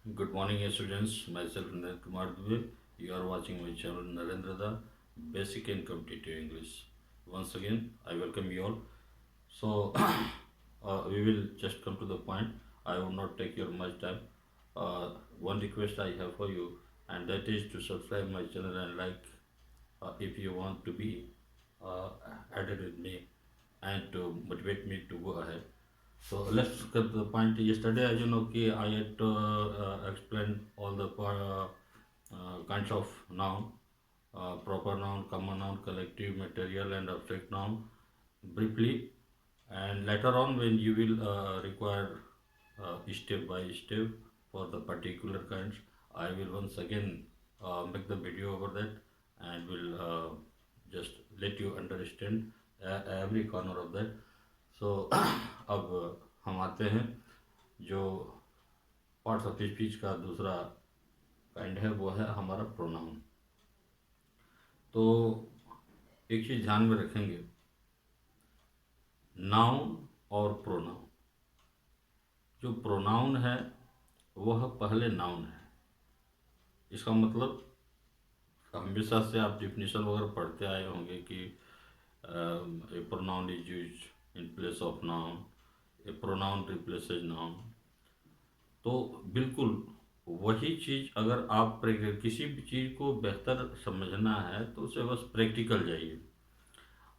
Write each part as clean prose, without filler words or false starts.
Good morning, students. Myself Narendra Kumar Dubey. You are watching my channel Narendra Da Basic and Competitive English. Once again, I welcome you all. So, we will just come to the point. I will not take your much time. One request I have for you, and that is to subscribe my channel and like if you want to be uh, added with me and to motivate me to go ahead. So let's get to the point. Yesterday, as you know, I had explained all the kinds of noun, proper noun, common noun, collective, material, and abstract noun briefly. And later on, when you will require step by step for the particular kinds, I will once again make the video over that and will just let you understand every corner of that. So अब हम आते हैं जो parts of speech का दूसरा kind है वो है हमारा प्रोनाउन। तो एक चीज़ ध्यान में रखेंगे, नाउन और प्रोनाउन। जो प्रोनाउन है वह पहले नाउन है। इसका मतलब हमेशा से आप डिफिनीशन वगैरह पढ़ते आए होंगे कि a pronoun is used in place of noun, a pronoun replaces noun. तो बिल्कुल वही चीज़ अगर आप किसी भी चीज़ को बेहतर समझना है तो उसे बस प्रैक्टिकल जाइए।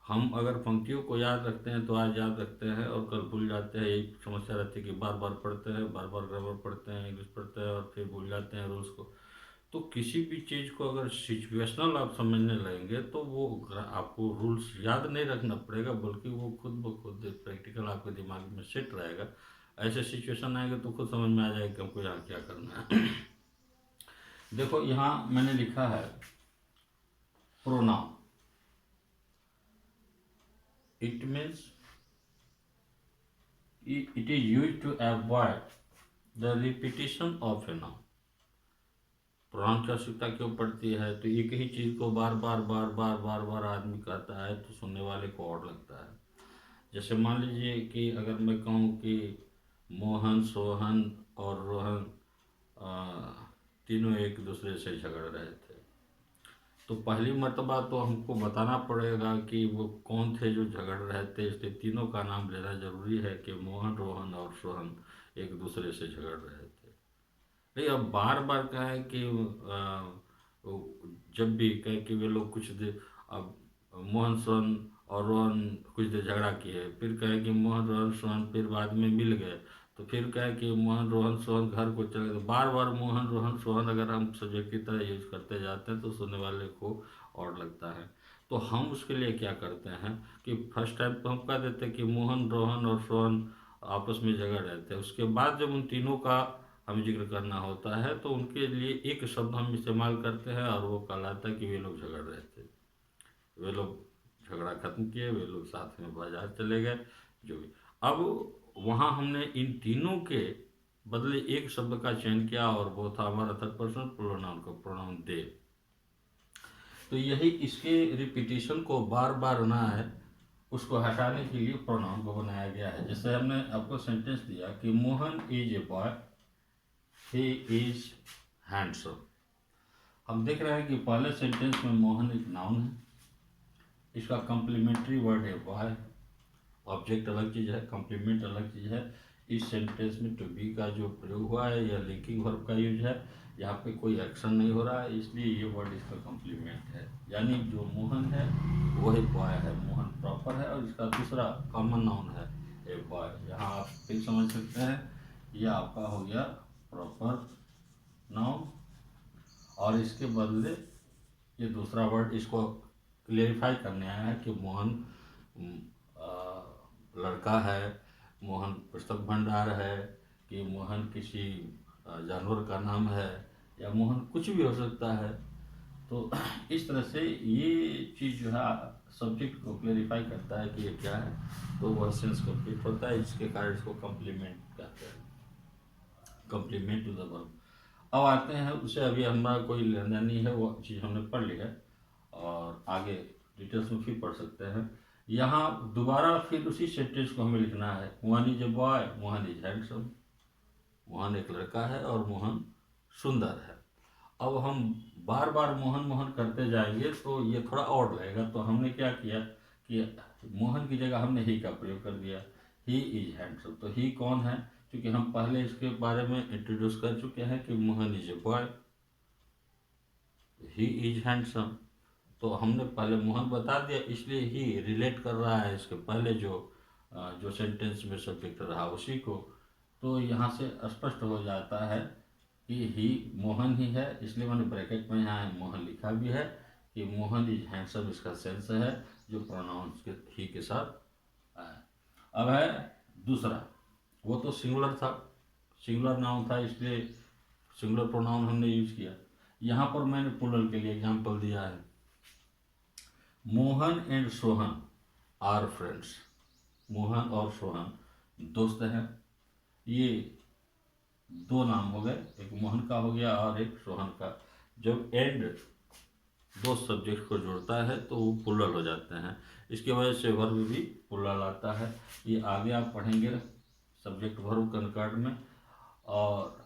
हम अगर पंक्तियों को याद रखते हैं तो आज याद रखते हैं और कल भूल जाते हैं। यही समस्या रहती है कि बार बार पढ़ते हैं, बार बार ग्रामर पढ़ते हैं, इंग्लिश पढ़ते हैं और फिर भूल जाते हैं रूल्स को। तो किसी भी चीज़ को अगर सिचुएशनल आप समझने लगेंगे तो वो आपको रूल्स याद नहीं रखना पड़ेगा, बल्कि वो खुद ब खुद प्रैक्टिकल आपके दिमाग में सेट रहेगा। ऐसे सिचुएशन आएंगे तो खुद समझ में आ जाएगा कि हमको यहाँ क्या करना है। देखो यहाँ मैंने लिखा है pronoun. It means it is use to avoid the repetition of a noun. Pronoun की आवश्यकता क्यों पड़ती है? तो एक ही चीज़ को बार बार बार बार बार बार आदमी कहता है तो सुनने वाले को और लगता है। जैसे मान लीजिए कि अगर मैं कहूँ कि मोहन, सोहन और रोहन तीनों एक दूसरे से झगड़ रहे थे, तो पहली मर्तबा तो हमको बताना पड़ेगा कि वो कौन थे जो झगड़ रहे थे। इसलिए तीनों का नाम लेना जरूरी है कि मोहन, रोहन और सोहन एक दूसरे से झगड़ रहे थे। नहीं, अब बार बार कहें कि जब भी कहें कि वे लोग कुछ देर, अब मोहन सोहन और रोहन कुछ देर झगड़ा किए, फिर कहें कि मोहन रोहन सोहन फिर बाद में मिल गए, तो फिर कहें कि मोहन रोहन सोहन घर को चले गए। तो बार बार मोहन रोहन सोहन अगर हम सब्जेक्ट की तरह यूज करते जाते हैं तो सुनने वाले को और लगता है। तो हम उसके लिए क्या करते हैं कि फर्स्ट टाइम तो हम कह देते हैं कि मोहन रोहन और सोहन आपस में झगड़ रहे थे। उसके बाद जब उन तीनों का हमें जिक्र करना होता है तो उनके लिए एक शब्द हम इस्तेमाल करते हैं और वो कहलाता है कि वे लोग झगड़ रहे थे, वे लोग झगड़ा खत्म किए, वे लोग साथ में बाजार चले गए, जो भी। अब वहाँ हमने इन तीनों के बदले एक शब्द का चयन किया और वो था हमारा थर्ड पर्सन प्रोनाउन का प्रोनाउन दे। तो यही इसके रिपीटिशन को बार बार ना है उसको हटाने के लिए प्रोनाउन को बनाया गया है। जैसे हमने आपको सेंटेंस दिया कि Mohan is a boy, he is handsome. हम देख रहे हैं कि पहले सेंटेंस में मोहन एक नाउन है, इसका कम्प्लीमेंट्री वर्ड है बॉय। ऑब्जेक्ट अलग चीज़ है, कम्प्लीमेंट अलग चीज़ है। इस सेंटेंस में टू बी का जो प्रयोग हुआ है या लिंकिंग वर्ब का यूज है, यहाँ पे कोई एक्शन नहीं हो रहा है, इसलिए ये वर्ड इसका कम्प्लीमेंट है। यानी जो मोहन है वो है बॉय है, मोहन प्रॉपर है, और इसका दूसरा कॉमन नाउन है ए बॉय। यहाँ आप फिर समझ सकते हैं ये आपका हो गया प्रॉपर नाउन, और इसके बदले ये दूसरा वर्ड इसको क्लेरिफाई करने आया है कि मोहन लड़का है, मोहन पुस्तक भंडार है, कि मोहन किसी जानवर का नाम है, या मोहन कुछ भी हो सकता है। तो इस तरह से ये चीज़ जो है सब्जेक्ट को क्लेरिफाई करता है कि ये क्या है, तो वह सेंस कंप्लीट होता है। इसके कारण इसको कम्प्लीमेंट कहते हैं, कम्प्लीमेंट टू द वर्ब। अब आते हैं उसे, अभी हमारा कोई लेना नहीं है, वो चीज़ हमने पढ़ ली है और आगे डिटेल्स में फिर पढ़ सकते हैं। यहाँ दोबारा फिर उसी सेंटेंस को हमें लिखना है। Mohan is a boy, Mohan is handsome. Mohan एक लड़का है और मोहन सुंदर है। अब हम बार बार मोहन मोहन करते जाएंगे तो ये थोड़ा और लगेगा, तो हमने क्या किया कि मोहन की जगह हमने ही का प्रयोग कर दिया। ही इज हैंडसम, तो ही कौन है, क्योंकि हम पहले इसके बारे में इंट्रोड्यूस कर चुके हैं कि Mohan is a boy, he is handsome. तो हमने पहले मोहन बता दिया, इसलिए ही रिलेट कर रहा है इसके पहले जो सेंटेंस में सब्जेक्ट रहा उसी को। तो यहाँ से स्पष्ट हो जाता है कि ही मोहन ही है, इसलिए मैंने ब्रैकेट में यहाँ मोहन लिखा भी है कि मोहन इज हैंडसम, इसका सेंस है जो प्रोनाउंस के ही के साथ आया। अब है दूसरा, वो तो सिंगुलर था, सिंगुलर नाउन था, इसलिए सिंगुलर प्रोनाउन हमने यूज किया। यहाँ पर मैंने प्लूरल के लिए एग्जांपल दिया है, Mohan and Sohan are friends. Mohan और सोहन दोस्त हैं। ये दो नाम हो गए, एक मोहन का हो गया और एक सोहन का। जब एंड दो सब्जेक्ट को जोड़ता है तो वो प्लूरल हो जाते हैं, इसकी वजह से वर्ब भी प्लूरल आता है। ये आगे आप पढ़ेंगे सब्जेक्ट वर्ब कनकॉर्ड में। और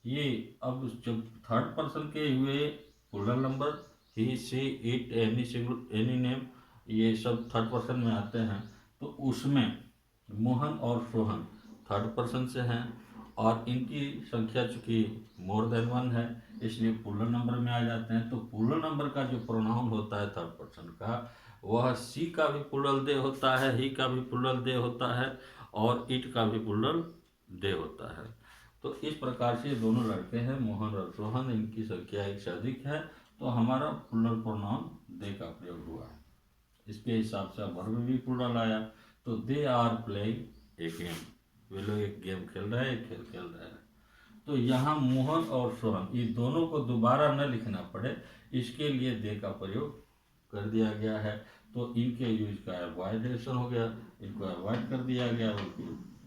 ये अब जब थर्ड पर्सन के हुए plural number, he she it any singular any name, ये सब थर्ड पर्सन में आते हैं, तो उसमें मोहन और सोहन थर्ड पर्सन से हैं और इनकी संख्या चूंकि मोर देन वन है इसलिए प्लूरल नंबर में आ जाते हैं। तो प्लूरल नंबर का जो प्रोनाउन होता है थर्ड पर्सन का, वह सी का भी प्लूरल दे होता है, ही का भी प्लूरल दे होता है और इट का भी प्लूरल दे होता है। तो इस प्रकार से दोनों लड़के हैं मोहन और सोहन, इनकी संख्या एक से अधिक है, तो हमारा प्लूरल प्रोनाउन दे का प्रयोग हुआ है। इसके हिसाब से वर्ब भी प्लूरल आया। तो they are playing a game, वे लोग एक गेम खेल रहे हैं, एक खेल खेल रहे हैं। तो यहाँ मोहन और सोहन ये दोनों को दोबारा न लिखना पड़े, इसके लिए दे का प्रयोग कर दिया गया है। तो इनके यूज का अवॉइडेशन हो गया, इनको अवॉइड कर दिया गया,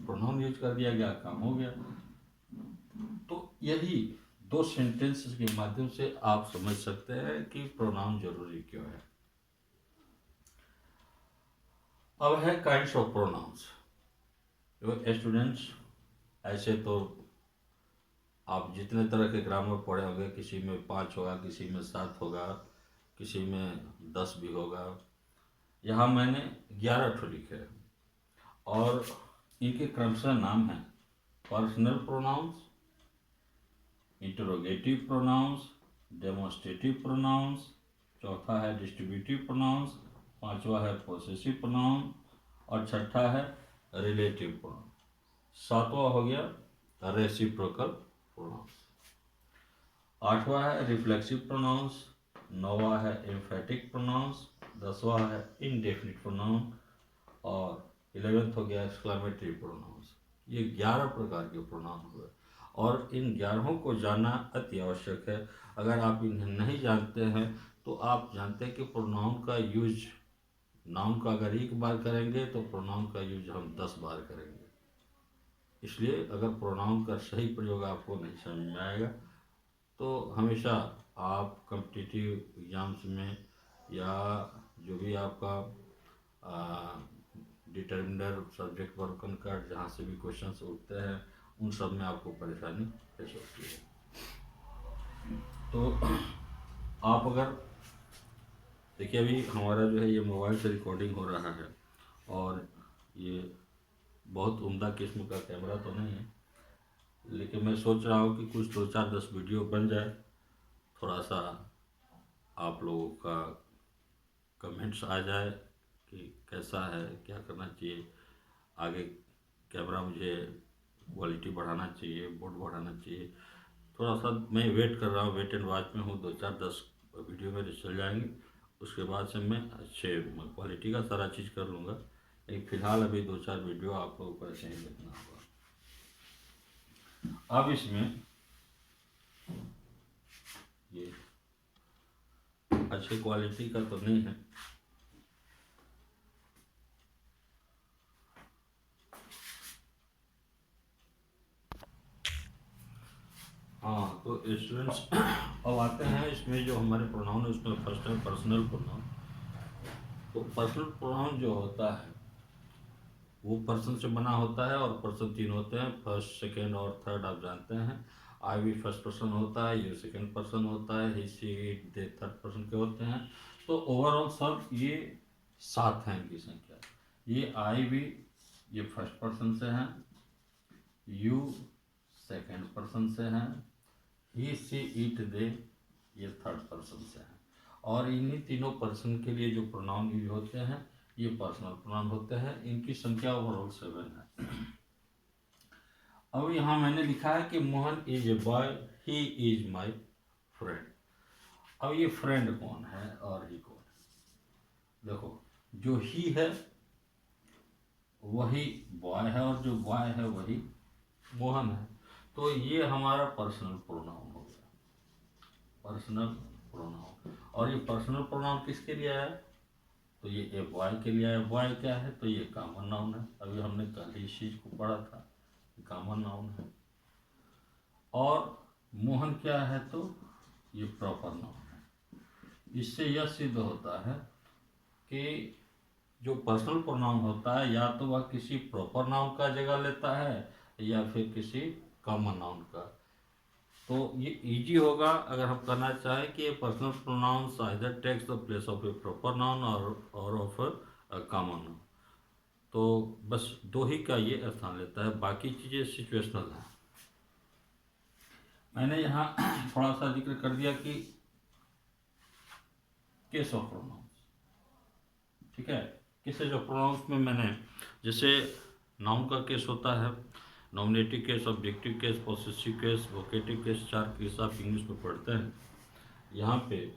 प्रोनाउन यूज कर दिया गया, काम हो गया। तो यही दो सेंटेंसेस के माध्यम से आप समझ सकते हैं कि प्रोनाउन जरूरी क्यों है। अब है काइंड्स ऑफ प्रोनाउंस। स्टूडेंट्स, ऐसे तो आप जितने तरह के ग्रामर पढ़े होंगे, किसी में 5 होगा, किसी में 7 होगा, किसी में 10 भी होगा। यहाँ मैंने 11 ठो लिखे हैं और इनके क्रमशः नाम हैं personal pronouns, interrogative pronouns, demonstrative pronouns, चौथा है डिस्ट्रीब्यूटिव प्रोनाउंस, पांचवा है पोसेसिव प्रोनाउन और छठा है रिलेटिव प्रोनाउन, सातवां हो गया रेसिप्रोकल प्रोनाउंस, आठवां है रिफ्लेक्सिव प्रोनाउंस, नौवां है एम्फेटिक प्रोनाउंस, 10वां है इनडेफिनिट प्रोनाउन और 11th हो गया एक्सक्लेमेटरी प्रोनाउंस। ये 11 प्रकार के प्रोनाउन हुए और इन 11 को जानना अति आवश्यक है। अगर आप इन्हें नहीं जानते हैं तो आप जानते हैं कि प्रोनाउन का यूज, नाउन का अगर एक बार करेंगे तो प्रोनाउन का यूज हम 10 बार करेंगे। इसलिए अगर प्रोनाउन का सही प्रयोग आपको नहीं समझ में आएगा तो हमेशा आप कॉम्पिटिटिव एग्जाम्स में या जो भी आपका डिटर्मिनर सब्जेक्ट वर्ब कनकॉर्ड जहाँ से भी क्वेश्चंस उठते हैं उन सब में आपको परेशानी फेस होती है। तो आप अगर देखिए, अभी हमारा जो है ये मोबाइल से रिकॉर्डिंग हो रहा है और ये बहुत उम्दा किस्म का कैमरा तो नहीं है, लेकिन मैं सोच रहा हूँ कि कुछ 2-4-10 वीडियो बन जाए, थोड़ा सा आप लोगों का कमेंट्स आ जाए कि कैसा है, क्या करना चाहिए आगे। कैमरा मुझे क्वालिटी बढ़ाना चाहिए, बोर्ड बढ़ाना चाहिए, थोड़ा सा मैं वेट कर रहा हूँ, वेट एंड वॉच में हूँ। 2-4-10 वीडियो मेरे चल जाएंगे, उसके बाद से मैं अच्छे क्वालिटी का सारा चीज़ कर लूँगा। एक फ़िलहाल अभी 2-4 वीडियो आप लोगों को ऐसे ही देखना होगा। अब इसमें ये अच्छी क्वालिटी का तो नहीं है, हाँ। तो स्टूडेंट्स अब आते हैं इसमें जो हमारे प्रोनाउन है उसमें फर्स्ट है पर्सनल प्रोनाउन। तो पर्सनल प्रोनाउन जो होता है वो पर्सन से बना होता है और पर्सन 3 होते हैं, फर्स्ट, सेकेंड और थर्ड आप जानते हैं। आई भी फर्स्ट पर्सन होता है, यू सेकंड पर्सन होता है, he she it they third person के होते हैं। तो ओवरऑल सब ये 7 हैं इनकी संख्या। ये आई भी ये फर्स्ट पर्सन से हैं, यू सेकंड पर्सन से हैं, ही सी इट दे ये थर्ड पर्सन से हैं। और इन्हीं तीनों पर्सन के लिए जो प्रोनाउन यूज होते हैं ये पर्सनल प्रोनाउन होते हैं। इनकी संख्या ओवरऑल 7 है। अब यहाँ मैंने लिखा है कि Mohan is a boy, he is my friend. अब ये फ्रेंड कौन है और ही कौन है? देखो, जो ही है वही बॉय है और जो बॉय है वही मोहन है। तो ये हमारा पर्सनल प्रोनाउन हो गया, पर्सनल प्रोनाउन। और ये पर्सनल प्रोनाउन किसके लिए है? तो ये ए बॉय के लिए है। बॉय क्या है? तो ये कॉमन नाउन है। अभी हमने कल इस चीज को पढ़ा था, कॉमन नाउन है। और मोहन क्या है? तो ये प्रॉपर नाउन है। इससे यह सिद्ध होता है कि जो पर्सनल प्रोनाउन होता है या तो वह किसी प्रॉपर नाउन का जगह लेता है या फिर किसी कॉमन नाउन का। तो ये इजी होगा अगर हम कहना चाहें कि personal pronouns either takes the place of a proper noun और ऑफ अ कॉमन नाउन। तो बस दो ही का ये स्थान लेता है, बाकी चीज़ें सिचुएशनल हैं। मैंने यहाँ थोड़ा सा जिक्र कर दिया कि केस ऑफ प्रोनाउंस, ठीक है। केसेज ऑफ प्रोनाउंस में मैंने जैसे नाउन का केस होता है, nominative case, objective case, possessive case, vocative case, 4 case आप इंग्लिश में पढ़ते हैं। यहाँ पे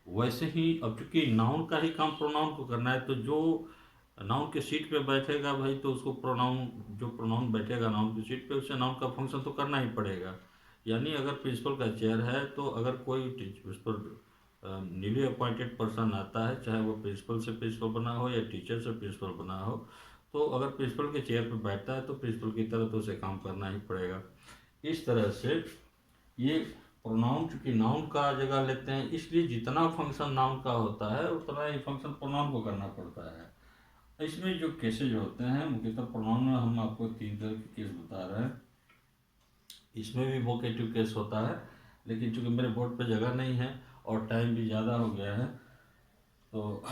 वैसे ही अब चूंकि नाउन का ही काम प्रोनाउन को करना है, तो जो नाउन के सीट पे बैठेगा भाई, तो उसको प्रोनाउन, जो प्रोनाउन बैठेगा नाउन की सीट पे, उसे नाउन का फंक्शन तो करना ही पड़ेगा। यानी अगर प्रिंसिपल का चेयर है तो अगर कोई उस पर न्यूली अपॉइंटेड पर्सन आता है, चाहे वो प्रिंसिपल से प्रिंसिपल बना हो या टीचर से प्रिंसिपल बना हो, तो अगर प्रिंसिपल के चेयर पर बैठता है तो प्रिंसिपल की तरह तो उसे काम करना ही पड़ेगा। इस तरह से ये प्रोनाउन चूंकि नाउन का जगह लेते हैं, इसलिए जितना फंक्शन नाउन का होता है उतना ही फंक्शन प्रोनाउन को करना पड़ता है। इसमें जो केसेज होते हैं मुख्यतः प्रोनाउन में हम आपको 3 तरह के केस बता रहे हैं। इसमें भी वोकेटिव केस होता है, लेकिन चूंकि मेरे बोर्ड पे जगह नहीं है और टाइम भी ज़्यादा हो गया है, तो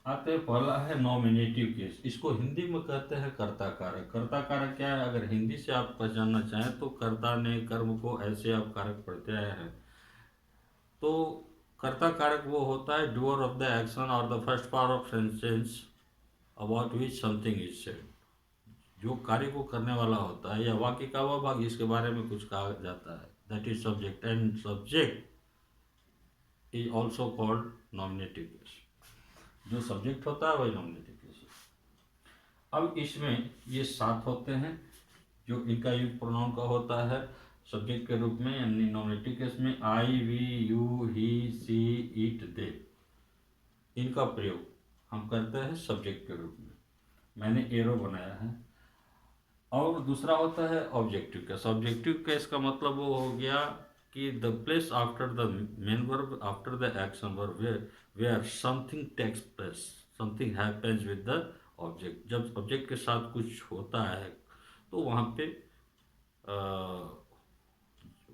आते पहला है नॉमिनेटिव केस। इसको हिंदी में कहते हैं कर्ता कारक। कर्ता कारक क्या है? अगर हिंदी से आप पहचानना चाहें तो कर्ता ने कर्म को ऐसे आप कारक पढ़ते आए हैं। तो कर्ता कारक वो होता है डूअर ऑफ द एक्शन और the first part of sentence about which something is said. जो कार्य को करने वाला होता है या वाक्य का वह भाग जिसके बारे में कुछ कहा जाता है, that is subject, and subject is also called nominative case. जो सब्जेक्ट होता है वही नॉमिनेटिव केस है। अब इसमें ये 7 होते हैं जो इनका यूज प्रोनाउन का होता है सब्जेक्ट के रूप में, यानी नॉमिनेटिव केस में I, we, you, he, she, it, they, इनका प्रयोग हम करते हैं सब्जेक्ट के रूप में। मैंने एरो बनाया है। और दूसरा होता है ऑब्जेक्टिव केस। ऑब्जेक्टिव केस का मतलब वो हो गया कि the place after the main verb after the action verb where something takes place, something happens with the object. जब ऑब्जेक्ट के साथ कुछ होता है तो वहाँ पे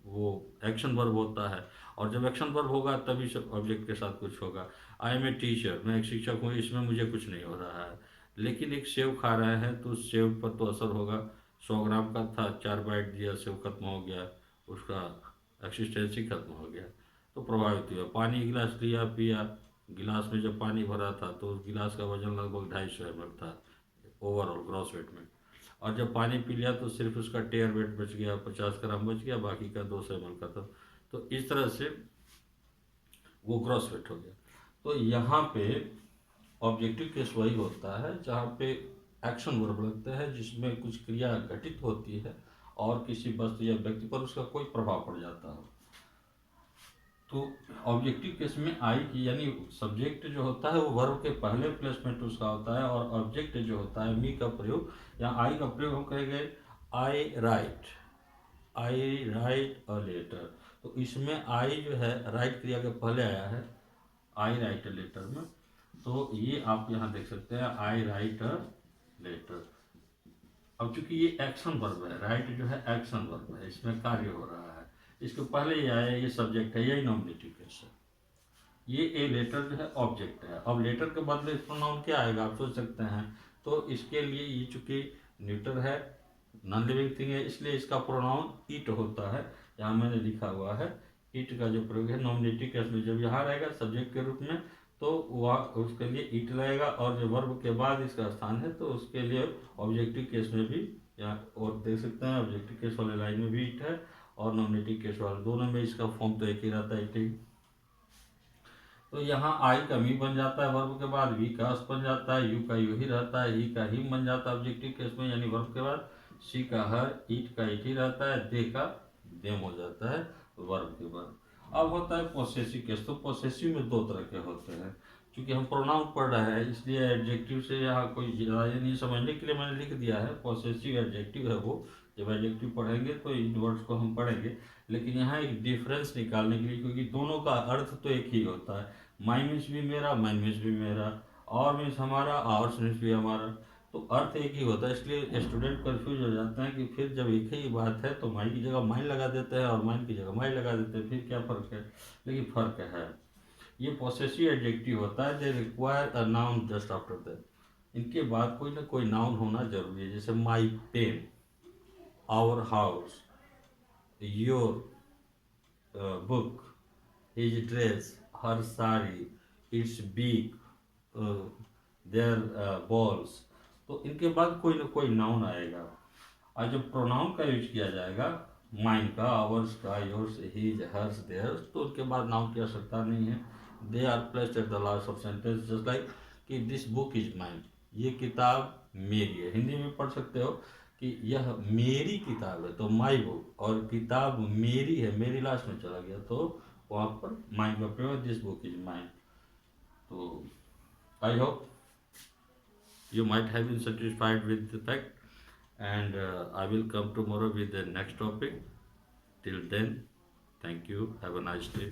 वो एक्शन वर्ब होता है, और जब एक्शन वर्ब होगा तभी ऑब्जेक्ट के साथ कुछ होगा। आई एम ए टीचर, मैं एक शिक्षक हूँ, इसमें मुझे कुछ नहीं हो रहा है, लेकिन एक सेव खा रहे हैं तो उस सेव पर तो असर होगा। 100 ग्राम का था, 4 बाइट दिया, सेव खत्म हो गया, उसका एक्सिस्टेंस ही खत्म हो गया, तो प्रभावित हुआ। पानी गिलास लिया, पिया, गिलास में जब पानी भरा था तो उस गिलास का वजन लगभग 250 ml था ओवरऑल ग्रॉस वेट में, और जब पानी पी लिया तो सिर्फ उसका टेयर वेट बच गया, 50 ग्राम बच गया, बाकी का 200 ml का था। तो इस तरह से वो ग्रॉस वेट हो गया। तो यहाँ पे ऑब्जेक्टिव केस वही होता है जहाँ पे एक्शन वर्ब लगते हैं, जिसमें कुछ क्रिया घटित होती है और किसी वस्तु या व्यक्ति पर उसका कोई प्रभाव पड़ जाता हो। तो ऑब्जेक्टिव केस में आई की यानी सब्जेक्ट जो होता है वो वर्ब के पहले प्लेसमेंट उसका होता है, और ऑब्जेक्ट जो होता है मी का प्रयोग, या आई का प्रयोग हम कहेंगे I write, I write a letter. तो इसमें आई जो है राइट क्रिया के पहले आया है आई राइट अ लेटर में। तो ये आप यहाँ देख सकते हैं आई राइट अ लेटर। अब चूंकि ये एक्शन वर्ब है, राइट जो है एक्शन वर्ब है, इसमें कार्य हो रहा है, इसके पहले ये आया, ये सब्जेक्ट है, यही नॉमिनेटिव केस है। ये ए लेटर जो है ऑब्जेक्ट है। अब लेटर के बदले प्रोनाउन क्या आएगा आप सोच सकते हैं। तो इसके लिए ये चूंकि न्यूटर है, नॉन लिविंग थिंग है, इसलिए इसका प्रोनाउन इट होता है। यहाँ मैंने लिखा हुआ है इट का जो प्रयोग है नॉमिनेटिव केस में, जब यहाँ रहेगा सब्जेक्ट के रूप में तो वह उसके लिए इट लगेगा, और जो वर्ब के बाद इसका स्थान है तो उसके लिए ऑब्जेक्टिव केस में भी यहाँ और देख सकते हैं, ऑब्जेक्टिव केस वाले लाइन में भी इट है और नॉमिनेटिव केस वाले दोनों में इसका फॉर्म तो एक ही रहता है, इट ही। तो यहाँ आई का मी बन जाता है वर्ब के बाद, वी का अस बन जाता है, यू का यू ही रहता है, ही का हिम बन जाता है ऑब्जेक्टिव केस में यानी वर्ब के बाद, शी का हर, इट का इट ही रहता है, दे का देम हो जाता है वर्ब के बाद। अब होता है पोसेसिव केस। तो पोसेसिव में दो तरह के होते हैं, क्योंकि हम प्रोनाउन पढ़ रहे हैं इसलिए एडजेक्टिव से यहाँ कोई ज़्यादा नहीं समझने के लिए मैंने लिख दिया है। पोसेसिव एडजेक्टिव है वो, जब एडजेक्टिव पढ़ेंगे तो इन वर्ड्स को हम पढ़ेंगे, लेकिन यहाँ एक डिफरेंस निकालने के लिए, क्योंकि दोनों का अर्थ तो एक ही होता है। माई मीन्स भी मेरा, माइन मीन्स भी मेरा, और मीन्स हमारा, आवर्स मीन्स भी हमारा, तो अर्थ एक ही होता है। इसलिए स्टूडेंट कंफ्यूज हो जाते हैं कि फिर जब एक ही बात है तो माई की जगह माइन लगा देते हैं और माइन की जगह माई लगा देते हैं, फिर क्या फ़र्क है। लेकिन फ़र्क है, ये पॉसेसिव एडजेक्टिव होता है, they require a noun just after that. इनके बाद कोई ना कोई नाउन होना जरूरी है, जैसे my pen, our house, your book, his dress, her sari, its beak, their balls. तो इनके बाद कोई ना कोई नाउन आएगा, और जब प्रोनाउन का यूज किया जाएगा, माइन का, आवर्स का, योर्स, हिज, हर्स, देयर्स, तो उनके बाद नाउन की आवश्यकता नहीं है। They are placed at the last of sentence, just like कि दिस बुक इज माइन, ये किताब मेरी है। हिंदी में पढ़ सकते हो कि यह मेरी किताब है, तो माई बुक, और किताब मेरी है, मेरी लास्ट में चला गया तो वहाँ पर माइन का प्रयोग, दिस बुक इज माइन। तो I hope you might have been satisfied with the fact, and I will come tomorrow with the next topic. Till then, thank you, have a nice day.